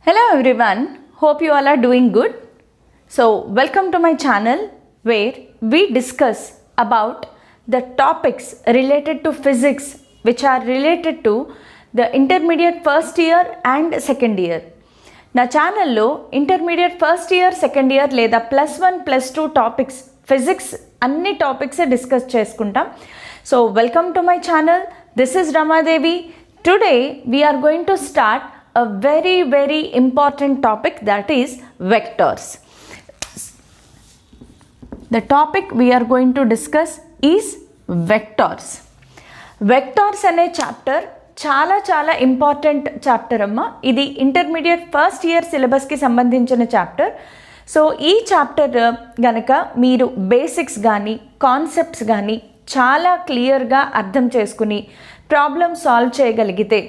Hello everyone, hope you all are doing good. So welcome to my channel where we discuss about the topics related to physics which are related to the intermediate first year and second year. నా ఛానల్లో intermediate first year second year లేదా +1 +2 topics physics అన్ని topics discuss చేసుకుంటాం. So welcome to my channel, this is Ramadevi. Today we are going to start a very important topic, that is vectors. The topic we are going to discuss is vectors. Vectors అనే chapter చాలా important chapter అమ్మ. ఇది intermediate first year సిలబస్కి సంబంధించిన chapter. So ఈ chapter గనక మీరు basics కానీ concepts కానీ చాలా క్లియర్గా అర్థం చేసుకుని ప్రాబ్లమ్ సాల్వ్ చేయగలిగితే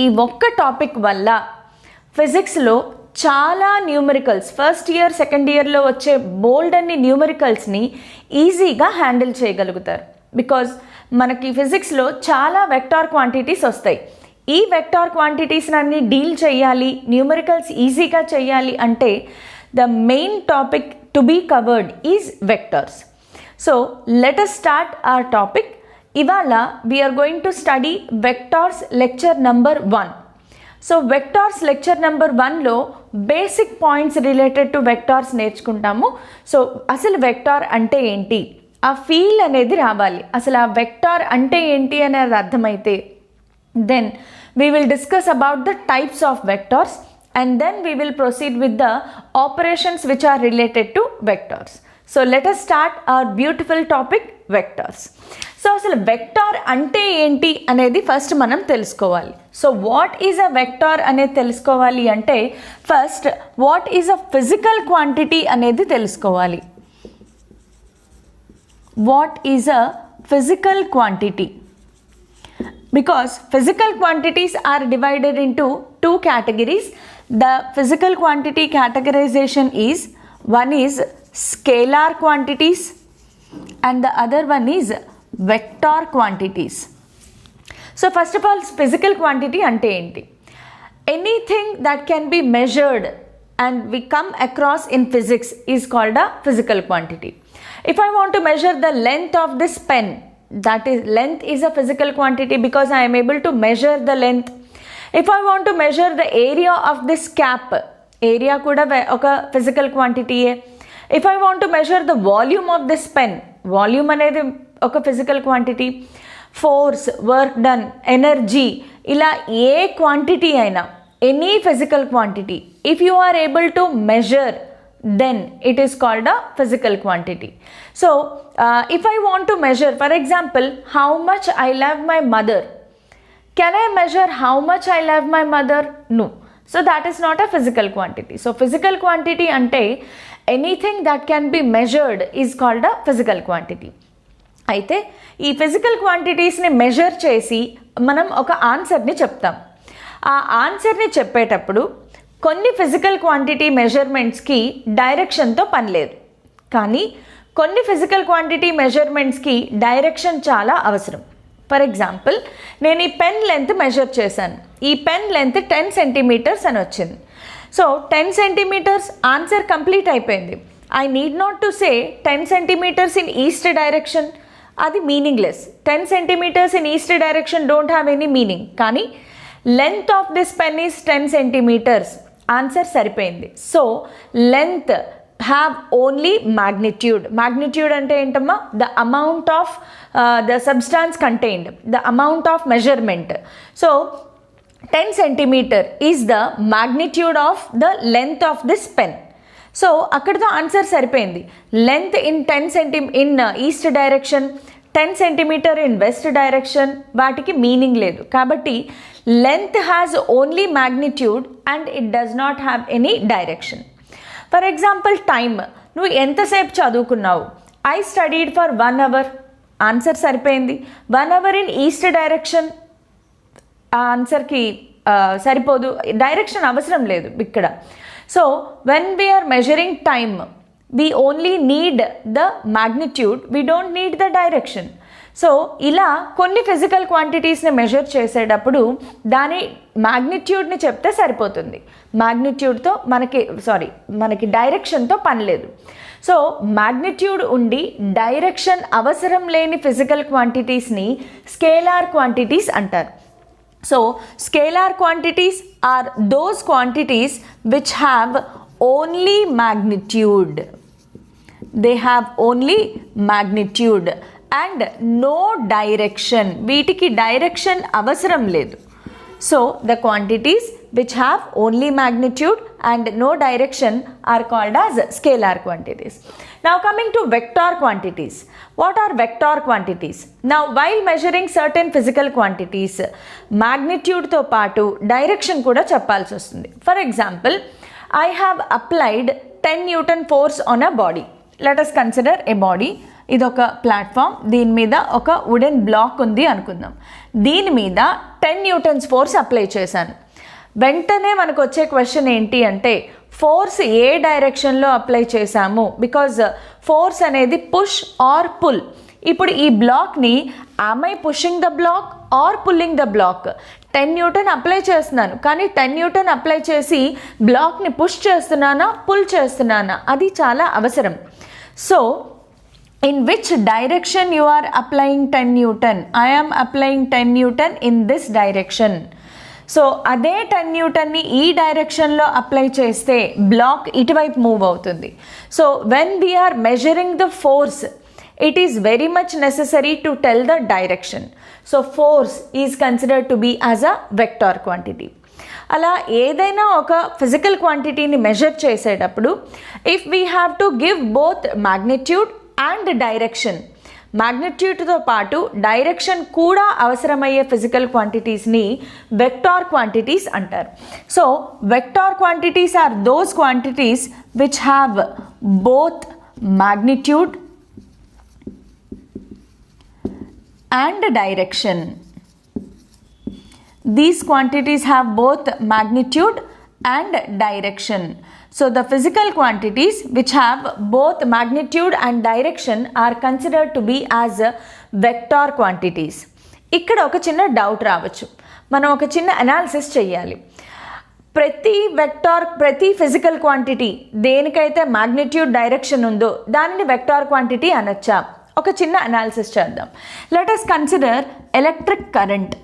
ఈ ఒక్క టాపిక్ వల్ల ఫిజిక్స్లో చాలా న్యూమరికల్స్ ఫస్ట్ ఇయర్ సెకండ్ ఇయర్లో వచ్చే బోల్డ్ అన్ని న్యూమరికల్స్ని ఈజీగా హ్యాండిల్ చేయగలుగుతారు. బికాజ్ మనకి ఫిజిక్స్లో చాలా వెక్టార్ క్వాంటిటీస్ వస్తాయి. ఈ వెక్టార్ క్వాంటిటీస్ అన్ని డీల్ చేయాలి, న్యూమరికల్స్ ఈజీగా చేయాలి అంటే the main topic to be covered is vectors. So let us start our topic. ఇవాళ we are going to study vectors lecture number 1. So vectors lecture number 1లో basic points related to vectors నేర్చుకుంటాము. So అసలు vector అంటే ఏంటి, ఆ feel అనేది రావాలి. అసలు ఆ వెక్టార్ అంటే ఏంటి అనేది అర్థమైతే then we will discuss about the types of vectors and then we will proceed with the operations which are related to vectors. So let us start our beautiful topic vectors. So అసలు vector అంటే ఏంటి అనేది first మనం తెలుసుకోవాలి. So what is a vector అనేది తెలుసుకోవాలి అంటే first what is a physical quantity అనేది తెలుసుకోవాలి. What is a physical quantity? Because physical quantities are divided into 2 categories. The physical quantity categorization is, one is scalar quantities and the other one is vector quantities. So first of all, physical quantity ante enti? Anything that can be measured and we come across in physics is called a physical quantity. If I want to measure the length of this pen, that is, length is a physical quantity because I am able to measure the length. If I want to measure the area of this cap, area kuda oka physical quantity A. If I want to measure the volume of this pen, volume అనేది ఒక physical quantity. Force, work done, energy, ఇలా ఏ quantity అయినా, any physical quantity if you are able to measure then it is called a physical quantity. So if I want to measure, for example, how much I love my mother, can I measure how much I love my mother? No. So that is not a physical quantity. So physical quantity ante anything that can be measured is called a physical quantity. అయితే ఈ physical క్వాంటిటీస్ని measure చేసి మనం ఒక ఆన్సర్ని చెప్తాం. ఆ ఆన్సర్ని చెప్పేటప్పుడు కొన్ని ఫిజికల్ క్వాంటిటీ మెజర్మెంట్స్కి డైరెక్షన్తో పని లేదు, కానీ కొన్ని ఫిజికల్ క్వాంటిటీ మెజర్మెంట్స్కి డైరెక్షన్ చాలా అవసరం. ఫర్ ఎగ్జాంపుల్, నేను ఈ పెన్ లెంత్ మెజర్ చేశాను. ఈ పెన్ లెంత్ 10 centimeters అని వచ్చింది. సో 10 centimeters ఆన్సర్ కంప్లీట్ అయిపోయింది. I need not to say 10 centimeters in east direction, అది meaningless. 10 centimeters in east direction don't have any meaning. కానీ length of this pen is 10 centimeters, answer సరిపోయింది. So length have only magnitude. Magnitude అంటే ఏంటమ్మా? The amount of the substance contained, the amount of measurement. So 10 centimeter is the magnitude of the length of this pen. So అక్కడితో answer సరిపోయింది. Length in 10 in east direction, 10 centimeter in west direction, వాటికి meaning లేదు. కాబట్టి length has only magnitude and it does not have any direction. For example, time. నువ్వు ఎంతసేపు చదువుకున్నావు? I studied for 1 hour, answer సరిపోయింది. 1 hour in east direction, ఆ ఆన్సర్కి సరిపోదు, direction అవసరం లేదు ఇక్కడ. So when we are measuring time we only need the magnitude, we don't need the direction. So ఇలా కొన్ని ఫిజికల్ క్వాంటిటీస్ని మెజర్ చేసేటప్పుడు దాని మ్యాగ్నిట్యూడ్ని చెప్తే సరిపోతుంది. మ్యాగ్నిట్యూడ్తో మనకి డైరెక్షన్తో పని లేదు. సో మ్యాగ్నిట్యూడ్ ఉండి డైరెక్షన్ అవసరం లేని ఫిజికల్ క్వాంటిటీస్ని స్కేలార్ క్వాంటిటీస్ అంటారు. So scalar quantities are those quantities which have only magnitude. They have only magnitude and no direction. వీటికి డైరెక్షన్ అవసరం లేదు. So the quantities which have only magnitude and no direction are called as scalar quantities. Now coming to vector quantities. What are vector quantities? Now while measuring certain physical quantities, magnitude తో పాటు direction కూడా చెప్పాల్సి వస్తుంది. For example, I have applied 10 Newton force on a body. Let us consider a body. ఇది ఒక platform, దీని మీద ఒక వుడెన్ బ్లాక్ ఉంది అనుకుందాం. దీని మీద 10 న్యూటన్స్ ఫోర్స్ అప్లై చేశాను. వెంటనే మనకు వచ్చే క్వశ్చన్ ఏంటి అంటే ఫోర్స్ ఏ డైరెక్షన్లో అప్లై చేశాము, బికాజ్ ఫోర్స్ అనేది పుష్ ఆర్ పుల్. ఇప్పుడు ఈ బ్లాక్ని am I pushing the block or pulling the block? 10 newton apply చేస్తున్నాను, కానీ 10 న్యూటన్ అప్లై చేసి బ్లాక్ని పుష్ చేస్తున్నానా పుల్ చేస్తున్నానా అది చాలా అవసరం. So in which direction you are applying 10 Newton? I am applying 10 Newton in this direction. So అదే 10 న్యూటన్ని ఈ డైరెక్షన్లో అప్లై చేస్తే బ్లాక్ ఇటువైపు మూవ్ అవుతుంది. So when we are measuring the force it is very much necessary to tell the direction. So force is considered to be as a vector quantity. అలా ఏదైనా ఒక physical క్వాంటిటీని మెజర్ చేసేటప్పుడు if we have to give both magnitude and direction, మ్యాగ్నిట్యూడ్తో పాటు direction కూడా అవసరమయ్యే physical క్వాంటిటీస్ని వెక్టార్ క్వాంటిటీస్ అంటారు. So vector quantities are those quantities which have both magnitude and direction. These quantities have both magnitude and direction. So the physical quantities which have both magnitude and direction are considered to be as vector quantities. ఇక్కడ ఒక చిన్న doubt రావచ్చు, మనం ఒక చిన్న analysis చేయాలి. ప్రతి physical quantity దేనికైతే మాగ్నిట్యూడ్ డైరెక్షన్ ఉందో దానిని వెక్టార్ క్వాంటిటీ అనొచ్చా? ఒక చిన్న అనాలిసిస్ చేద్దాం. Let us consider electric current.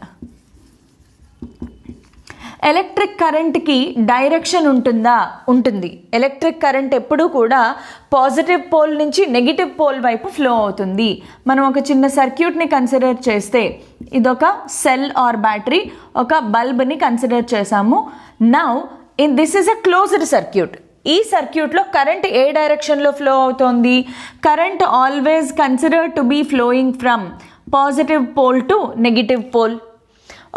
Electric కరెంట్కి డైరెక్షన్ ఉంటుందా? ఉంటుంది. ఎలక్ట్రిక్ కరెంట్ ఎప్పుడూ కూడా పాజిటివ్ పోల్ నుంచి నెగిటివ్ పోల్ వైపు ఫ్లో అవుతుంది. మనం ఒక చిన్న సర్క్యూట్ని కన్సిడర్ చేస్తే ఇదొక సెల్ ఆర్ బ్యాటరీ, ఒక బల్బ్ని కన్సిడర్ చేసాము. Now this is a closed circuit. ఈ సర్క్యూట్లో కరెంట్ ఏ డైరెక్షన్లో ఫ్లో అవుతోంది? Current always considered to be flowing from positive pole to negative pole.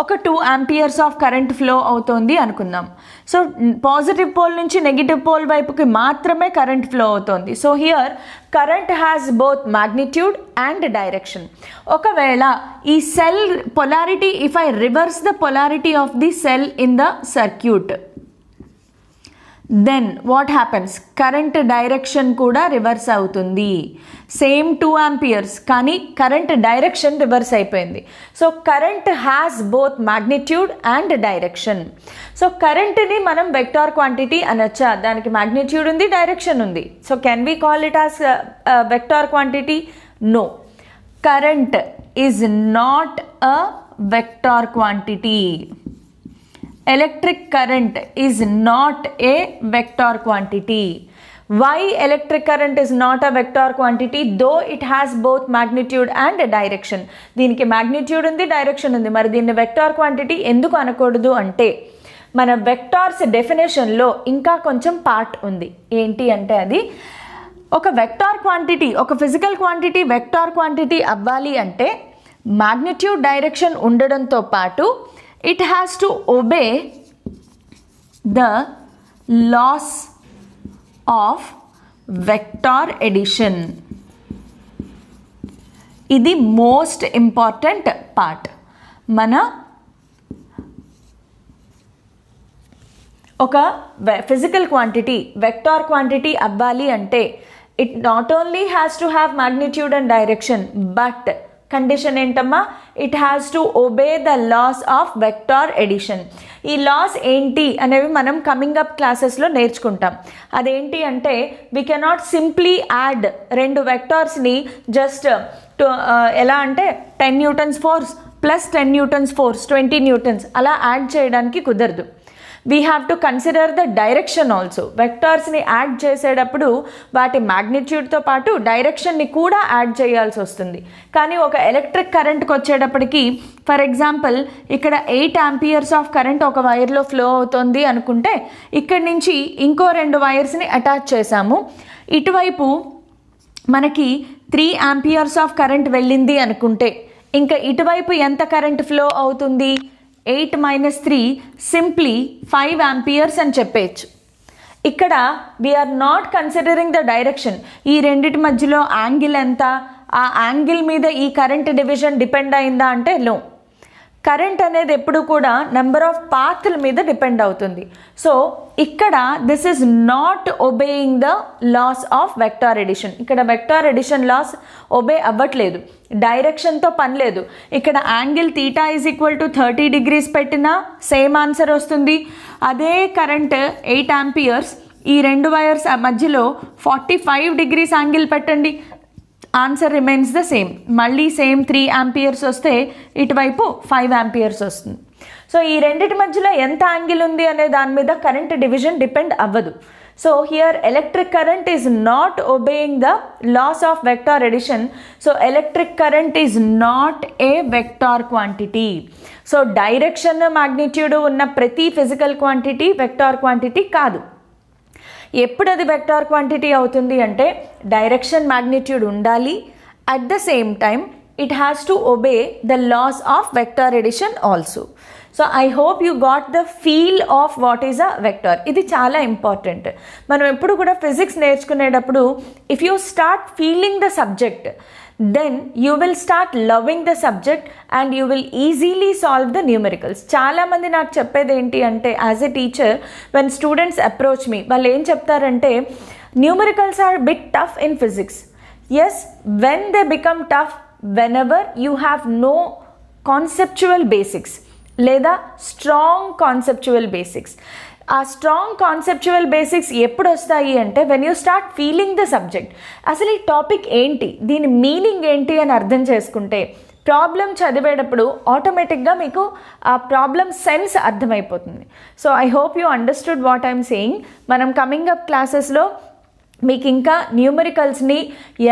ఒక 2 amperes ఆఫ్ కరెంట్ ఫ్లో అవుతోంది అనుకుందాం. సో పాజిటివ్ పోల్ నుంచి నెగిటివ్ పోల్ వైపుకి మాత్రమే కరెంట్ ఫ్లో అవుతోంది. So here current has both magnitude and direction. ఒకవేళ ఈ cell polarity, if I reverse the polarity of the cell in the circuit, then what happens? Current direction కూడా reverse అవుతుంది. Same 2 amperes, కానీ current direction reverse అయిపోయింది. So current has both magnitude and direction. So కరెంట్ని మనం vector quantity అనొచ్చా? దానికి magnitude ఉంది, direction ఉంది. So can we call it as vector quantity? No, current is not a vector quantity. Electric current is not a vector quantity. Why electric current is not a vector quantity? Though it has both magnitude and direction. దీనికి magnitude ఉంది, direction ఉంది. మరి దీన్ని vector quantity ఎందుకు అనకూడదు అంటే మన vectors డెఫినేషన్లో ఇంకా కొంచెం పార్ట్ ఉంది. ఏంటి అంటే అది ఒక వెక్టార్ క్వాంటిటీ, ఒక ఫిజికల్ క్వాంటిటీ వెక్టార్ క్వాంటిటీ అవ్వాలి అంటే మాగ్నిట్యూడ్ డైరెక్షన్ ఉండడంతో పాటు it has to obey the laws of vector addition. ఇది మోస్ట్ ఇంపార్టెంట్ పార్ట్. మన ఒక ఫిజికల్ క్వాంటిటీ వెక్టార్ క్వాంటిటీ అవ్వాలి అంటే it not only has to have magnitude and direction, but condition ఏంటమ్మా? It has to obey the laws of vector addition. ఈ laws ఏంటి అనేవి మనం కమింగ్ అప్ క్లాసెస్లో నేర్చుకుంటాం. అదేంటి అంటే వీ కెనాట్ సింప్లీ యాడ్ రెండు వెక్టార్స్ని జస్ట్ ఎలా అంటే 10 newtons force plus 10 newtons force 20 newtons అలా యాడ్ చేయడానికి కుదరదు. We have to consider the direction also. వెక్టార్స్ని యాడ్ చేసేటప్పుడు వాటి మ్యాగ్నిట్యూడ్తో పాటు డైరెక్షన్ని కూడా యాడ్ చేయాల్సి వస్తుంది. కానీ ఒక ఎలక్ట్రిక్ కరెంట్కి వచ్చేటప్పటికి ఫర్ ఎగ్జాంపుల్ ఇక్కడ 8 ఆంపియర్స్ ఆఫ్ కరెంట్ ఒక వైర్లో ఫ్లో అవుతుంది అనుకుంటే ఇక్కడి నుంచి ఇంకో 2 వైర్స్ని అటాచ్ చేసాము. ఇటువైపు మనకి 3 ఆంపియర్స్ ఆఫ్ కరెంట్ వెళ్ళింది అనుకుంటే ఇంకా ఇటువైపు ఎంత కరెంట్ ఫ్లో అవుతుంది? 8 - 3 సింప్లీ 5 ఆంపియర్స్ అని చెప్పేయచ్చు. ఇక్కడ we are not considering the direction. ఈ రెండిటి మధ్యలో యాంగిల్ ఎంత, ఆ యాంగిల్ మీద ఈ కరెంట్ డివిజన్ డిపెండ్ అయిందా అంటే నో. కరెంట్ అనేది ఎప్పుడు కూడా నెంబర్ ఆఫ్ పాత్ల మీద డిపెండ్ అవుతుంది. సో ఇక్కడ this is not obeying the laws of vector addition. ఇక్కడ వెక్టార్ ఎడిషన్ లాస్ ఒబే అవ్వట్లేదు, డైరెక్షన్తో పని లేదు. ఇక్కడ angle theta is equal to 30 degrees పెట్టినా సేమ్ ఆన్సర్ వస్తుంది. అదే కరెంట్ 8 ఆంపియర్స్ ఈ 2 వైర్స్ మధ్యలో 45 degrees యాంగిల్ పెట్టండి, ఆన్సర్ రిమైన్స్ ద సేమ్. మళ్ళీ సేమ్ 3 ఆంపియర్స్ వస్తే ఇటువైపు 5 ఆంపియర్స్ వస్తుంది. సో ఈ రెండిటి మధ్యలో ఎంత యాంగిల్ ఉంది అనే దాని మీద కరెంట్ డివిజన్ డిపెండ్ అవ్వదు. So here electric current is not obeying the laws of vector addition. So electric current is not a vector quantity. So direction magnitude ఉన్న ప్రతి ఫిజికల్ క్వాంటిటీ వెక్టార్ క్వాంటిటీ కాదు. ఎప్పుడు అది వెక్టార్ క్వాంటిటీ అవుతుంది అంటే direction magnitude ఉండాలి, at the same time it has to obey the laws of vector addition also. So I hope you got the feel of what is a vector. ఇది చాలా important. మనం ఎప్పుడు కూడా physics నేర్చుకునేటప్పుడు if you start feeling the subject then you will start loving the subject and you will easily solve the numericals. చాలా మంది నాకు చెప్పేది ఏంటి అంటే as a teacher when students approach me వాళ్ళు ఏం చెప్తారంటే numericals are bit tough in physics. Yes, when they become tough whenever you have no conceptual basics లేదా స్ట్రాంగ్ కాన్సెప్చువల్ బేసిక్స్. ఆ స్ట్రాంగ్ కాన్సెప్చువల్ బేసిక్స్ ఎప్పుడు వస్తాయి అంటే when you start feeling the subject. అసలు ఈ టాపిక్ ఏంటి, దీని మీనింగ్ ఏంటి అని అర్థం చేసుకుంటే ప్రాబ్లం చదివేటప్పుడు ఆటోమేటిక్గా మీకు ఆ ప్రాబ్లం సెన్స్ అర్థమైపోతుంది. So I hope you understood what I'm saying. మనం కమింగ్ అప్ క్లాసెస్లో మీకు ఇంకా న్యూమరికల్స్ని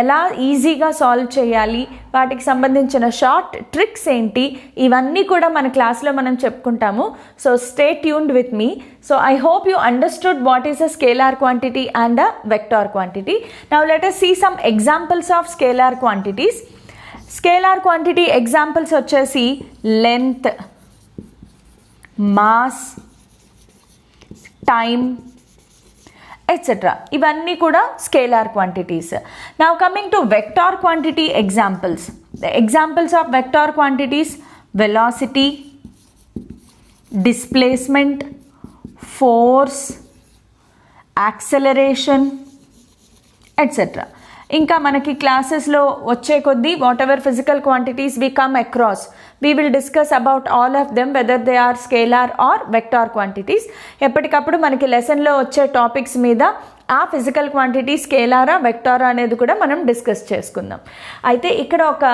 ఎలా ఈజీగా సాల్వ్ చేయాలి, వాటికి సంబంధించిన షార్ట్ ట్రిక్స్ ఏంటి, ఇవన్నీ కూడా మన క్లాస్లో మనం చెప్పుకుంటాము. So stay tuned with me. So I hope you understood what is a scalar quantity and a vector quantity. Now let us see some examples of scalar quantities. Scalar quantity examples వచ్చేసి length, mass, time etc. ఇవన్నీ కూడా scalar quantities. Now coming to vector quantity examples. The examples of vector quantities velocity, displacement, force, acceleration etc. ఇంకా మనకి క్లాసెస్లో వచ్చే కొద్దీ what ever physical quantities we come across we will discuss about all of them whether they are scalar or vector quantities. ఎప్పటికప్పుడు మనకి లెసన్లో వచ్చే topics మీద ఆ ఫిజికల్ క్వాంటిటీ స్కేలారా వెక్టారా అనేది కూడా మనం డిస్కస్ చేసుకుందాం. అయితే ఇక్కడ ఒక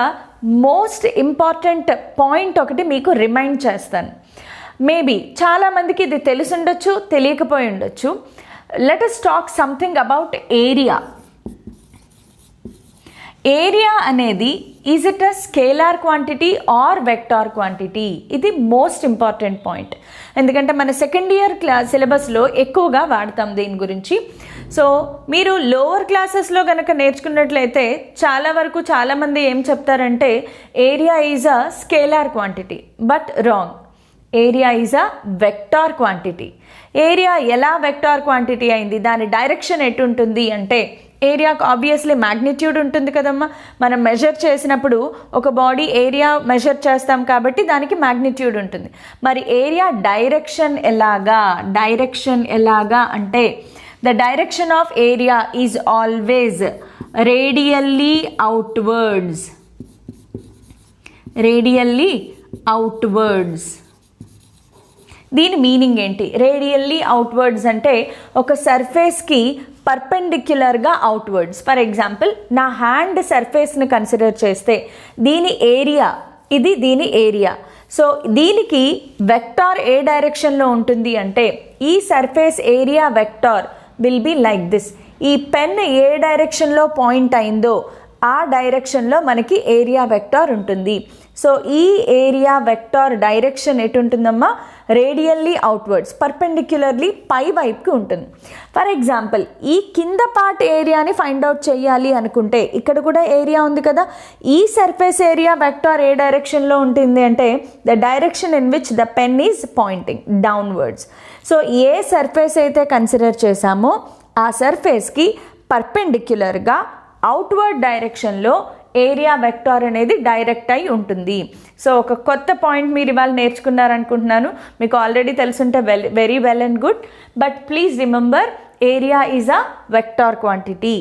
మోస్ట్ ఇంపార్టెంట్ పాయింట్ ఒకటి మీకు రిమైండ్ చేస్తాను. మేబీ చాలామందికి ఇది తెలిసి ఉండొచ్చు, తెలియకపోయి ఉండొచ్చు. Let us talk something about area. Area అనేది is it a scalar quantity or vector quantity? ఇది మోస్ట్ ఇంపార్టెంట్ పాయింట్. ఎందుకంటే మన సెకండ్ ఇయర్ సిలబస్లో ఎక్కువగా వాడతాం దీని గురించి. సో మీరు లోవర్ క్లాసెస్లో కనుక నేర్చుకున్నట్లయితే చాలా వరకు చాలామంది ఏం చెప్తారంటే area is a scalar quantity. But wrong. Area is a vector quantity. Area ఎలా వెక్టార్ క్వాంటిటీ అయింది, దాని డైరెక్షన్ ఎటుంటుంది అంటే ఏరియాకు ఆబ్వియస్లీ మ్యాగ్నిట్యూడ్ ఉంటుంది కదమ్మా. మనం మెజర్ చేసినప్పుడు ఒక బాడీ ఏరియా మెజర్ చేస్తాం కాబట్టి దానికి మ్యాగ్నిట్యూడ్ ఉంటుంది. మరి ఏరియా డైరెక్షన్ ఎలాగా అంటే the direction of area is always radially outwards. Radially outwards. దీని మీనింగ్ ఏంటి? రేడియల్లీ అవుట్వర్డ్స్ అంటే ఒక సర్ఫేస్కి పర్పెండిక్యులర్గా అవుట్వర్డ్స్. ఫర్ ఎగ్జాంపుల్ నా హ్యాండ్ సర్ఫేస్ని కన్సిడర్ చేస్తే దీని ఏరియా, ఇది దీని ఏరియా. సో దీనికి వెక్టార్ ఏ డైరెక్షన్లో ఉంటుంది అంటే ఈ surface area vector will be like this. ఈ పెన్ ఏ డైరెక్షన్లో పాయింట్ అయిందో ఆ డైరెక్షన్లో మనకి ఏరియా వెక్టార్ ఉంటుంది. సో ఈ ఏరియా వెక్టార్ డైరెక్షన్ ఎటు ఉంటుందమ్మా? రేడియల్లీ అవుట్వర్డ్స్, పర్పెండిక్యులర్లీ పై వైపుకి ఉంటుంది. ఫర్ ఎగ్జాంపుల్ ఈ కింద పార్ట్ ఏరియాని ఫైండ్ అవుట్ చేయాలి అనుకుంటే ఇక్కడ కూడా ఏరియా ఉంది కదా, ఈ సర్ఫేస్ ఏరియా వెక్టార్ ఏ డైరెక్షన్లో ఉంటుంది అంటే the direction in which the pen is Poynting downwards. So A surface అయితే కన్సిడర్ చేశామో ఆ సర్ఫేస్కి పర్పెండిక్యులర్గా అవుట్వర్డ్ డైరెక్షన్లో ఏరియా వెక్టార్ అనేది డైరెక్ట్ అయి ఉంటుంది. సో ఒక కొత్త పాయింట్ మీరు ఇవాళ నేర్చుకున్నారనుకుంటున్నాను. మీకు ఆల్రెడీ తెలుసుంటే very well and good. But please remember, area is a vector quantity.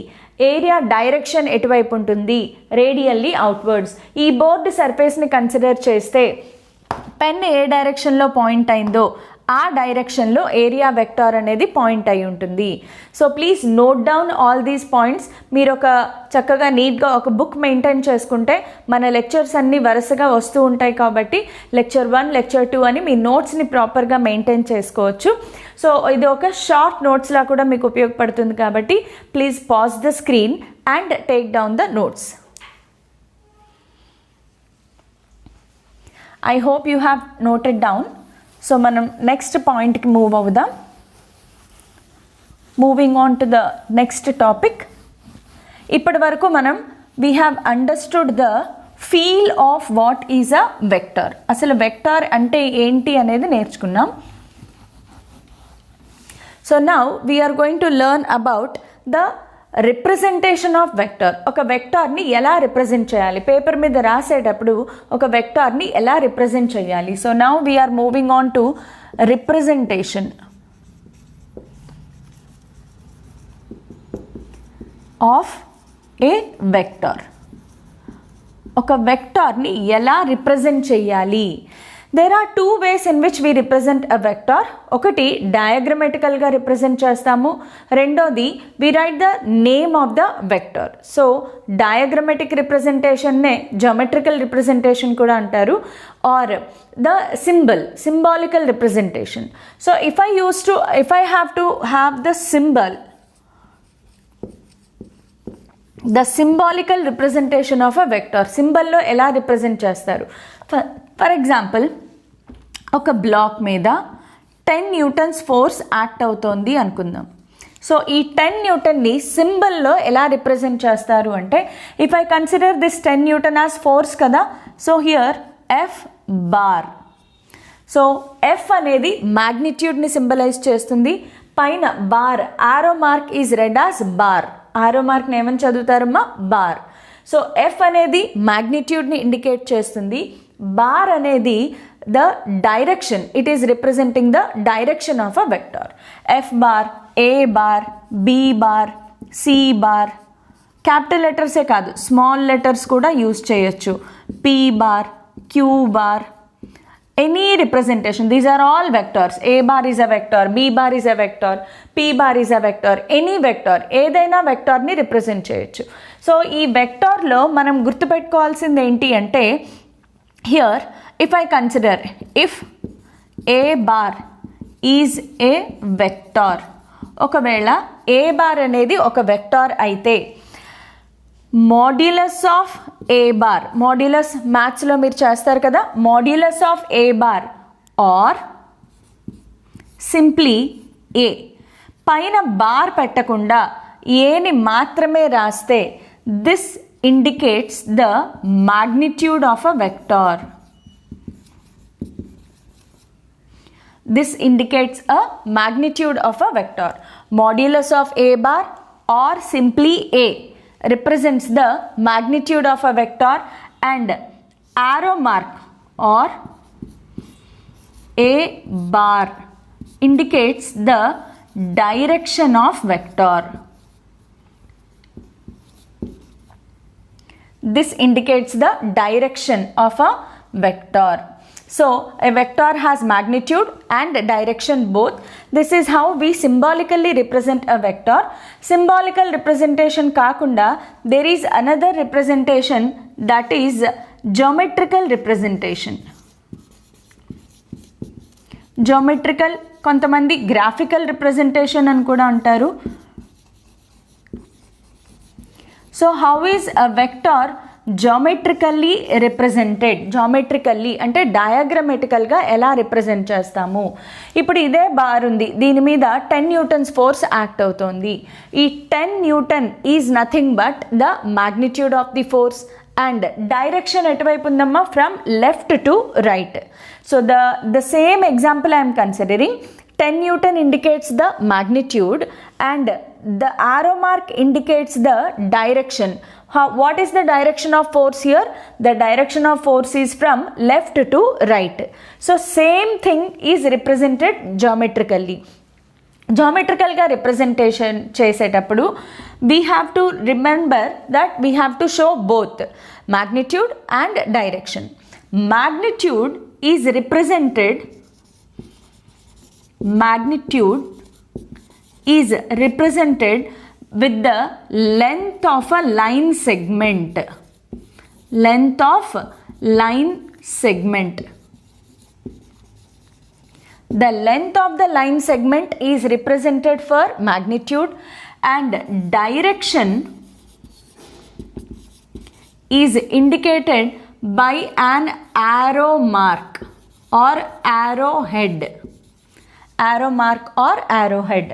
Area direction ఎటువైపు ఉంటుంది? Radially outwards. ఈ బోర్డు సర్ఫేస్ని కన్సిడర్ చేస్తే పెన్ ఏ డైరెక్షన్లో పాయింట్ అయిందో ఆ డైరెక్షన్లో ఏరియా వెక్టార్ అనేది పాయింట్ అయి ఉంటుంది. So please note down all these points. మీరు ఒక చక్కగా నీట్గా ఒక బుక్ మెయింటైన్ చేసుకుంటే మన లెక్చర్స్ అన్నీ వరుసగా వస్తూ ఉంటాయి కాబట్టి లెక్చర్ 1, లెక్చర్ 2 అని మీ నోట్స్ని ప్రాపర్గా మెయింటైన్ చేసుకోవచ్చు. సో ఇది ఒక షార్ట్ నోట్స్లా కూడా మీకు ఉపయోగపడుతుంది కాబట్టి please pause the screen and take down the notes. I hope you have noted down. So మనం నెక్స్ట్ పాయింట్కి మూవ్ అవుదాం. Moving on to the next topic. ఇప్పటి వరకు మనం we have understood the feel of what is a vector. అసలు vector అంటే ఏంటి అనేది నేర్చుకున్నాం. So now we are going to learn about the representation of vector. ఒక వెక్టార్ని ఎలా రిప్రజెంట్ చేయాలి, పేపర్ మీద రాసేటప్పుడు ఒక వెక్టార్ని ఎలా రిప్రజెంట్ చేయాలి. So now we're moving on to representation of a vector. ఒక వెక్టార్ని ఎలా రిప్రజెంట్ చేయాలి? There are 2 ways in which we represent a vector. ఒకటి డయాగ్రమెటికల్గా రిప్రజెంట్ చేస్తాము, రెండోది we write the name of the vector. So diagrammatic రిప్రజెంటేషన్నే geometrical representation కూడా అంటారు, or the symbolical representation. So if I have to have the symbolical representation of a vector, సింబల్లో ఎలా represent చేస్తారు? For example ఒక black మీద 10 newtons force act అవుతోంది అనుకుందాం. So ఈ 10 న్యూటన్ని సింబల్లో ఎలా రిప్రజెంట్ చేస్తారు అంటే if I consider this 10 newton as force కదా, so here F bar. So F అనేది మ్యాగ్నిట్యూడ్ని సింబలైజ్ చేస్తుంది. పైన bar, arrow mark is read as bar. Arrow మార్క్ని ఏమని చదువుతారమ్మా? బార్. సో ఎఫ్ అనేది మ్యాగ్నిట్యూడ్ని ఇండికేట్ చేస్తుంది. బార్ అనేది the direction, it is representing the direction of a vector. F bar, A bar, B bar, C bar. Capital లెటర్సే కాదు small letters కూడా యూజ్ చేయొచ్చు. P bar, q bar, any representation, these are all vectors. A bar is a vector, b bar is a vector, p bar is a vector. Any vector, ఏదైనా వెక్టార్ని represent చేయొచ్చు. So ఈ వెక్టార్లో మనం గుర్తుపెట్టుకోవాల్సింది ఏంటి అంటే here if I consider if a bar is a vector, ఒకవేళ a bar అనేది ఒక వెక్టార్ అయితే modulus of a bar, modulus మ్యాథ్స్లో మీరు చేస్తారు కదా, modulus of a bar or simply a, పైన బార్ పెట్టకుండా ఏని మాత్రమే రాస్తే this indicates the magnitude of a vector. This indicates a magnitude of a vector. Modulus of a bar or simply a represents the magnitude of a vector, and arrow mark or a bar indicates the direction of vector. this indicates the direction of a vector. So a vector has magnitude and direction both. This is how we symbolically represent a vector. Symbolical representation kakunda, there is another representation, that is geometrical representation. Geometrical, కొంతమంది graphical representation అని కూడా అంటారు. So how is a vector geometrically represented? Geometrically అంటే డయాగ్రమెటికల్గా ఎలా represent చేస్తాము? ఇప్పుడు ఇదే bar ఉంది, దీని మీద 10 న్యూటన్స్ ఫోర్స్ యాక్ట్ అవుతోంది. ఈ 10 Newton is nothing but the magnitude of the force and direction ఎటువైపు ఉందమ్మా? From left to right. So the same example I am considering. 10 Newton indicates the magnitude and the arrow mark indicates the direction. What is the direction of force here? The direction of force is from left to right. So same thing is represented geometrically. Geometrical ga representation చేసేటప్పుడు we have to remember that we have to show both magnitude and direction. Magnitude is represented with the length of a line segment. Length of line segment. The length of the line segment is represented for magnitude and direction is indicated by an arrow mark or arrowhead. Arrow mark or arrowhead.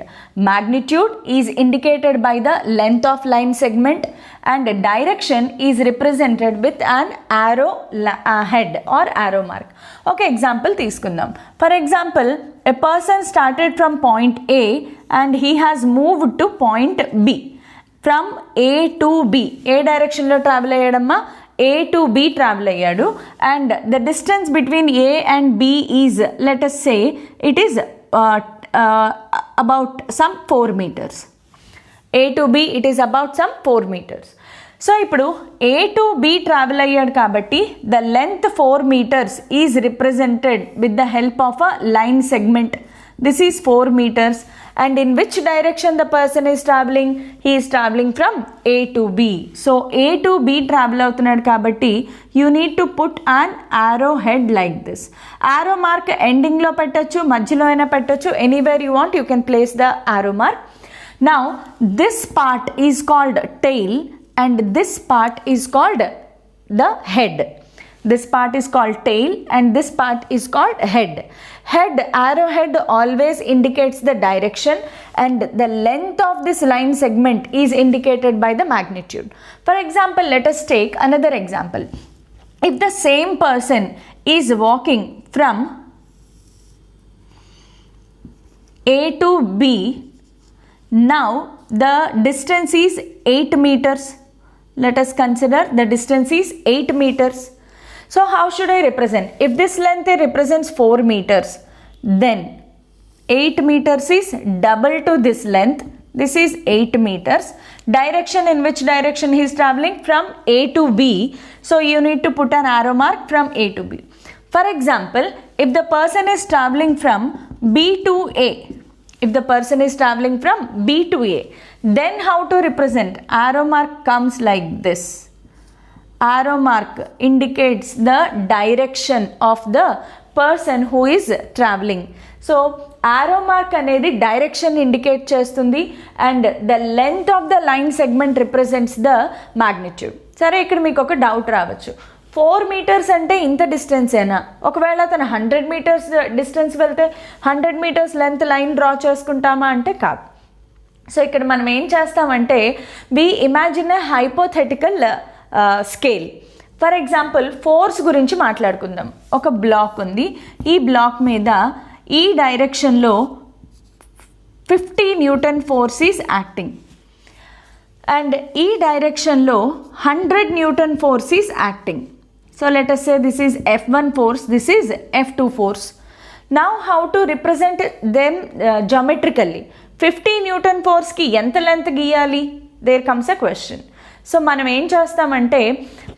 Magnitude is indicated by the length of line segment and direction is represented with an arrow head or arrow mark. Okay, example తీసుకుందాం. For example, a person started from point A and he has moved to point B. From A to B, ఏ డైరెక్షన్లో travel అయ్యాడమ్మా? A to B travel అయ్యాడు and the distance between A and B is, let us say, it is about some 4 meters. A to B, it is about some 4 meters. So ఇప్పుడు A to B travel అయ్యాడు కాబట్టి the length 4 meters is represented with the help of a line segment. This is 4 meters. And in which direction the person is traveling? He is traveling from A to B. So A to B travel అవుతున్నాడు కాబట్టి you need to put an arrow head like this. Arrow mark ending లో పెట్టొచ్చు, మధ్యలో అయినా పెట్టొచ్చు, anywhere you want you can place the arrow mark. Now this part is called tail and this part is called the head. This part is called tail and this part is called head. Head, arrowhead always indicates the direction and the length of this line segment is indicated by the magnitude. For example, let us take another example. If the same person is walking from A to B, now the distance is 8 meters. Let us consider the distance is 8 meters. So how should I represent? If this length represents 4 meters, then 8 meters is double to this length. This is 8 meters. Direction, in which direction he is traveling? From A to B. So you need to put an arrow mark from A to B. For example, if the person is traveling from B to A, if the person is traveling from B to A, then how to represent? Arrow mark comes like this. Arrow mark indicates the direction of the person who is traveling. So arrow mark అనేది direction indicate చేస్తుంది and the length of the line segment represents the magnitude. సరే, ఇక్కడ మీకు ఒక doubt రావచ్చు, 4 meters అంటే ఇంత distance ఏనా? ఒకవేళ తను 100 meters డిస్టెన్స్ వెళ్తే 100 meters లెంత్ లైన్ డ్రా చేసుకుంటామా అంటే కాదు. సో ఇక్కడ మనం ఏం చేస్తామంటే we imagine a hypothetical scale. For example force గురించి మాట్లాడుకుందాం. ఒక బ్లాక్ ఉంది, ఈ బ్లాక్ మీద ఈ డైరెక్షన్లో 50 Newton force is acting and ఈ డైరెక్షన్లో 100 Newton force is acting. So let us say this is F1 force, this is F2 force. Now how to represent them geometrically? 50 Newton force ki ఎంత length గీయాలి? There comes a question. So మనం ఏం చేస్తామంటే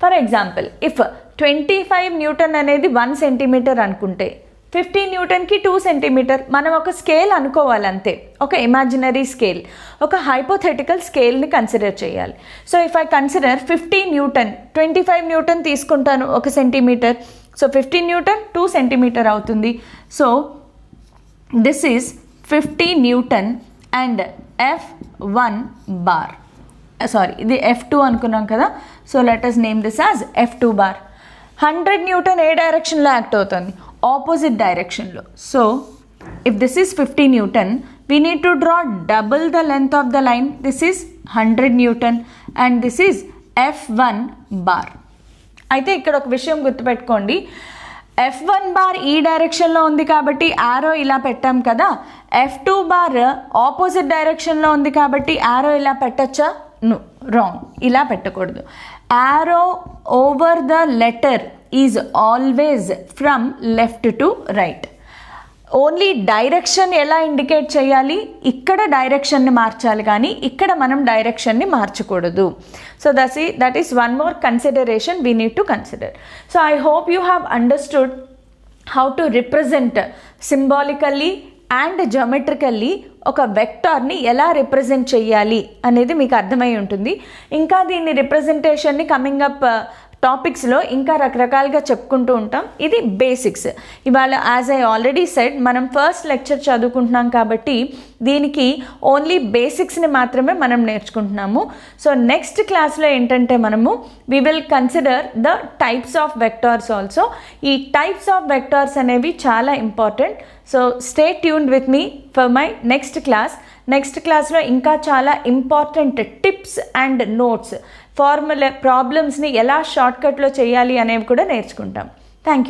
for example if 25 Newton అనేది 1 centimetre అనుకుంటే 50 న్యూటన్కి 2 centimetre మనం ఒక scale అనుకోవాలి అంతే, ఒక ఇమాజినరీ స్కేల్, ఒక హైపోథెటికల్ స్కేల్ని కన్సిడర్ చేయాలి. So if I consider 50 newton 25 newton తీసుకుంటాను ఒక సెంటీమీటర్, సో 50 న్యూటన్ 2 సెంటీమీటర్ అవుతుంది. So this is 50 newton and F1 bar, sorry ఇది F2 అనుకున్నాం కదా, so let us name this as F2 bar. 100 newton ఏ డైరెక్షన్లో యాక్ట్ అవుతుంది, ఆపోజిట్ డైరెక్షన్లో. So if this is 50 newton we need to draw double the length of the line, this is 100 Newton and this is F1 bar. అయితే ఇక్కడ ఒక విషయం గుర్తుపెట్టుకోండి, F1 bar ఈ డైరెక్షన్లో ఉంది కాబట్టి యారో ఇలా పెట్టాం కదా, F2 బార్ ఆపోజిట్ డైరెక్షన్లో ఉంది కాబట్టి యారో ఇలా పెట్టచ్చా? నో, రాంగ్, ఇలా పెట్టకూడదు. Arrow over the letter is always from left to right. Only direction ఎలా ఇండికేట్ చేయాలి, ఇక్కడ డైరెక్షన్ని మార్చాలి కానీ ఇక్కడ మనం డైరెక్షన్ని మార్చకూడదు. So that is one more consideration we need to consider. So I hope you have understood how to represent symbolically and geometrically ఒక వెక్టార్ని ఎలా రిప్రజెంట్ చేయాలి అనేది మీకు అర్థమై ఉంటుంది. ఇంకా దీన్ని రిప్రజెంటేషన్ని కమింగ్ అప్ టాపిక్స్లో ఇంకా రకరకాలుగా చెప్పుకుంటూ ఉంటాం. ఇది బేసిక్స్. ఇవాళ యాజ్ ఐ ఆల్రెడీ సెడ్ మనం ఫస్ట్ లెక్చర్ చదువుకుంటున్నాం కాబట్టి దీనికి ఓన్లీ బేసిక్స్ని మాత్రమే మనం నేర్చుకుంటున్నాము. సో నెక్స్ట్ క్లాస్లో ఏంటంటే మనము we will consider the types of vectors also. ఈ టైప్స్ ఆఫ్ వెక్టార్స్ అనేవి చాలా important. So stay tuned with me for my next class. Next క్లాస్లో ఇంకా చాలా important tips and notes, formula ప్రాబ్లమ్స్ని ఎలా షార్ట్కట్లో చేయాలి అనేవి కూడా నేర్చుకుంటాం. Thank you.